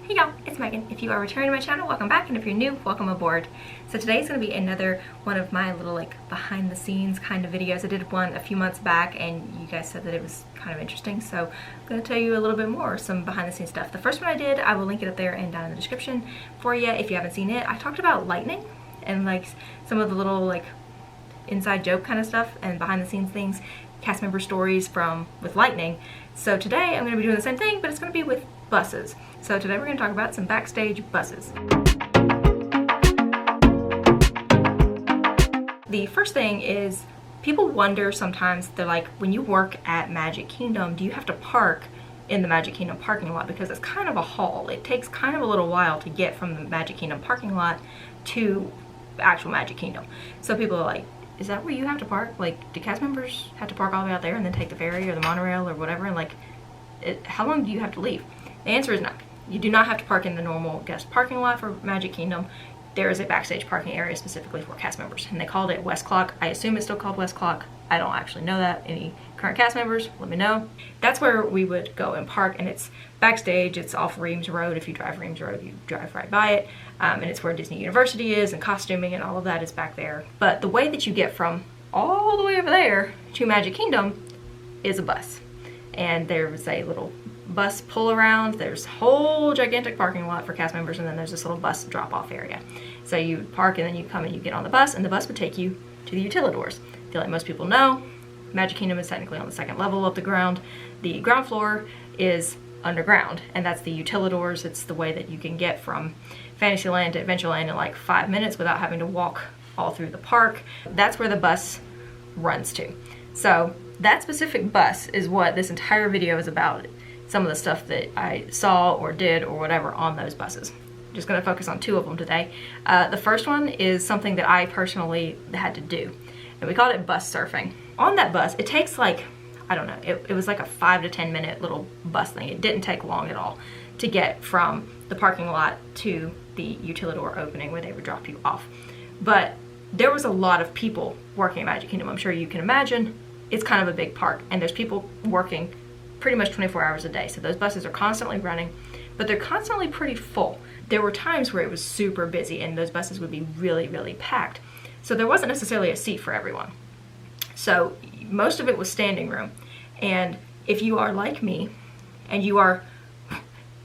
Hey y'all, it's Megan. If you are returning to my channel, welcome back, and if you're new, welcome aboard. So today is going to be another one of my little behind the scenes kind of videos. I did one a few months back and you guys said that it was kind of interesting, so I'm going to tell you a little bit more, some behind the scenes stuff. The first one I did, I will link it up there and down in the description for you if you haven't seen it. I talked about lightning and some of the little inside joke kind of stuff and behind the scenes things, cast member stories with lightning. So today I'm going to be doing the same thing, but it's going to be with buses. So today we're going to talk about some backstage buses. The first thing is, people wonder sometimes, they're like, when you work at Magic Kingdom, do you have to park in the Magic Kingdom parking lot? Because it's kind of a haul. It takes kind of a little while to get from the Magic Kingdom parking lot to actual Magic Kingdom. So people are like, is that where you have to park? Do cast members have to park all the way out there and then take the ferry or the monorail or whatever? And how long do you have to leave? The answer is no. You do not have to park in the normal guest parking lot for Magic Kingdom. There is a backstage parking area specifically for cast members, and they called it West Clock. I assume it's still called West Clock. I don't actually know that. Any current cast members, let me know. That's where we would go and park, and it's backstage. It's off Reams Road. If you drive Reams Road, you drive right by it, and it's where Disney University is, and costuming and all of that is back there. But the way that you get from all the way over there to Magic Kingdom is a bus, and there's a little bus pull around. There's a whole gigantic parking lot for cast members, and then there's this little bus drop off area. So you park and then you come and you get on the bus, and the bus would take you to the utilidors. I feel like most people know Magic Kingdom is technically on the second level of the ground. The ground floor is underground, and that's the utilidors. It's the way that you can get from Fantasyland to Adventureland in 5 minutes without having to walk all through the park. That's where the bus runs to. So that specific bus is what this entire video is about. Some of the stuff that I saw or did or whatever on those buses. I'm just going to focus on two of them today. The first one is something that I personally had to do, and we called it bus surfing. On that bus, it takes I don't know, it was like a 5 to 10 minute little bus thing. It didn't take long at all to get from the parking lot to the utilidor opening where they would drop you off. But there was a lot of people working at Magic Kingdom. I'm sure you can imagine. It's kind of a big park, and there's people working pretty much 24 hours a day. So those buses are constantly running, but they're constantly pretty full. There were times where it was super busy and those buses would be really, really packed. So there wasn't necessarily a seat for everyone. So most of it was standing room. And if you are like me and you are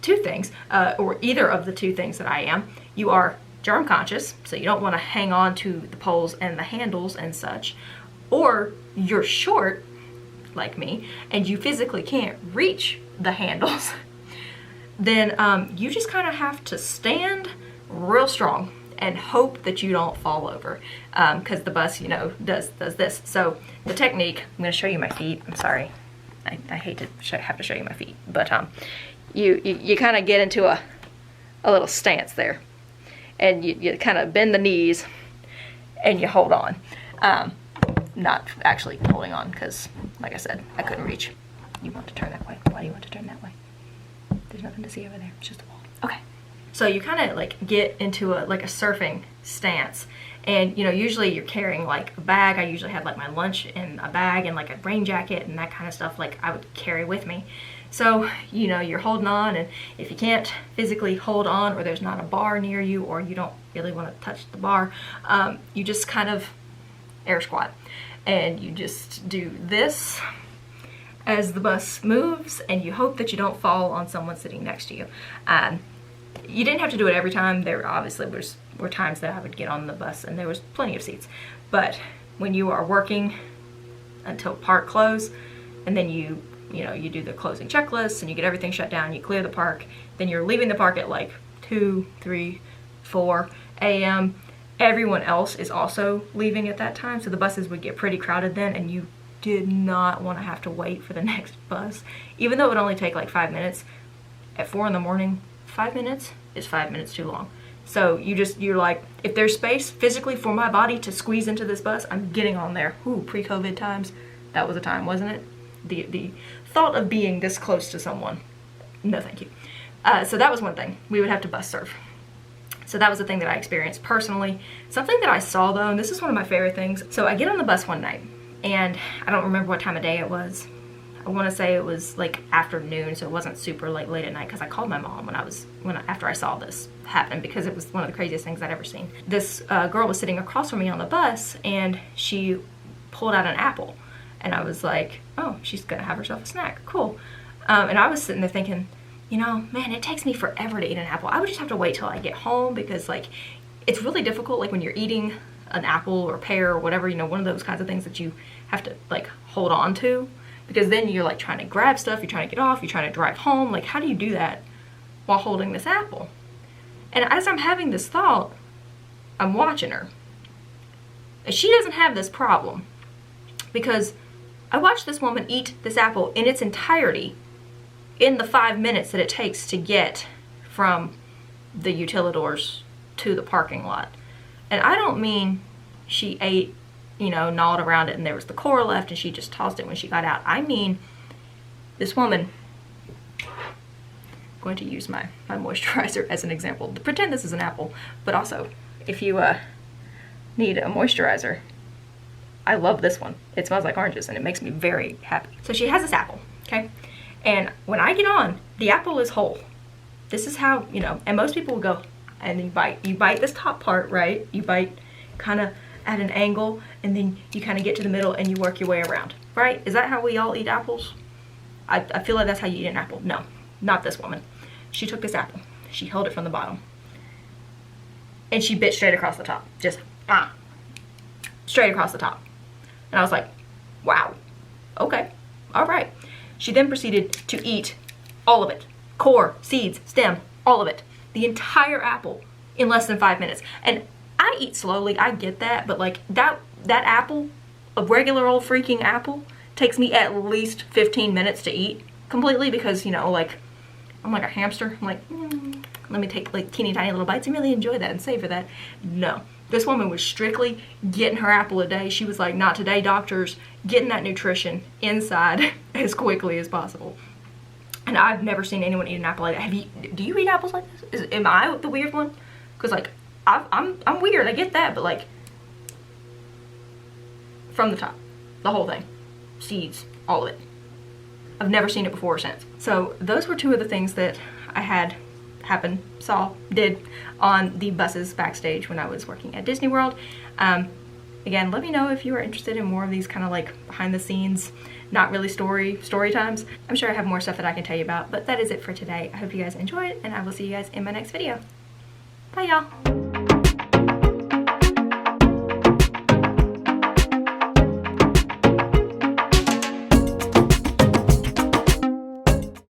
two things, or either of the two things that I am, you are germ conscious, so you don't want to hang on to the poles and the handles and such, or you're short like me and you physically can't reach the handles, then you just kind of have to stand real strong and hope that you don't fall over, because the bus, does this. So the technique, I'm going to show you my feet. I'm sorry, I hate to have to show you my feet, but you kind of get into a little stance there, and you kind of bend the knees and you hold on. Not actually holding on, because like I said, I couldn't reach. You want to turn that way. Why do you want to turn that way? There's nothing to see over there. It's just a wall. Okay. So you kind of get into a surfing stance, and usually you're carrying a bag. I usually had my lunch in a bag and a rain jacket and that kind of stuff I would carry with me. So you're holding on, and if you can't physically hold on, or there's not a bar near you, or you don't really want to touch the bar, you just kind of air squat, and you just do this as the bus moves, and you hope that you don't fall on someone sitting next to you. You didn't have to do it every time. There obviously were times that I would get on the bus and there was plenty of seats, but when you are working until park close, and then you do the closing checklist and you get everything shut down, you clear the park, then you're leaving the park at 2, 3, 4 a.m. Everyone else is also leaving at that time, so the buses would get pretty crowded then, and you did not want to have to wait for the next bus. Even though it would only take 5 minutes, at 4 in the morning, 5 minutes is 5 minutes too long. So you're like, if there's space physically for my body to squeeze into this bus, I'm getting on there. Ooh, pre-COVID times, that was a time, wasn't it? The thought of being this close to someone, no thank you. So that was one thing. We would have to bus surf. So that was the thing that I experienced personally. Something that I saw though, and this is one of my favorite things. So I get on the bus one night, and I don't remember what time of day it was. I want to say it was like afternoon, so it wasn't super like late at night, because I called my mom after I saw this happen, because it was one of the craziest things I'd ever seen. This girl was sitting across from me on the bus, and she pulled out an apple, and I was like, oh, she's gonna have herself a snack, cool. And I was sitting there thinking, you know, man, it takes me forever to eat an apple. I would just have to wait till I get home, because like it's really difficult, like when you're eating an apple or pear or whatever, you know, one of those kinds of things that you have to like hold on to, because then you're like trying to grab stuff, you're trying to get off, you're trying to drive home. Like, how do you do that while holding this apple? And as I'm having this thought, I'm watching her. She doesn't have this problem, because I watched this woman eat this apple in its entirety in the 5 minutes that it takes to get from the utilidors to the parking lot. And I don't mean she ate, you know, gnawed around it and there was the core left and she just tossed it when she got out. I mean, this woman, I'm going to use my moisturizer as an example. Pretend this is an apple, but also, if you need a moisturizer, I love this one. It smells like oranges and it makes me very happy. So she has this apple, okay? And when I get on, the apple is whole. This is how, you know, and most people will go, and you bite this top part, right? You bite kind of at an angle, and then you kind of get to the middle and you work your way around, right? Is that how we all eat apples? I feel like that's how you eat an apple. No, not this woman. She took this apple, she held it from the bottom, and she bit straight across the top. Just, straight across the top. And I was like, wow, okay, all right. She then proceeded to eat all of it. Core, seeds, stem, all of it. The entire apple in less than 5 minutes. And I eat slowly, I get that, but like that apple, a regular old freaking apple, takes me at least 15 minutes to eat completely, because, you know, like, I'm like a hamster. I'm like, let me take like teeny tiny little bites and really enjoy that and savor that. No, this woman was strictly getting her apple a day. She was like, not today, doctors, getting that nutrition inside as quickly as possible. And I've never seen anyone eat an apple like that. Do you eat apples like this? Am I the weird one? Because like, I'm weird, I get that, but like, from the top, the whole thing, seeds, all of it. I've never seen it before or since. So those were two of the things that I had happen, did on the buses backstage when I was working at Disney World. Again, let me know if you are interested in more of these kind of like behind the scenes, not really story times. I'm sure I have more stuff that I can tell you about, but that is it for today. I hope you guys enjoyed, and I will see you guys in my next video. Bye, y'all.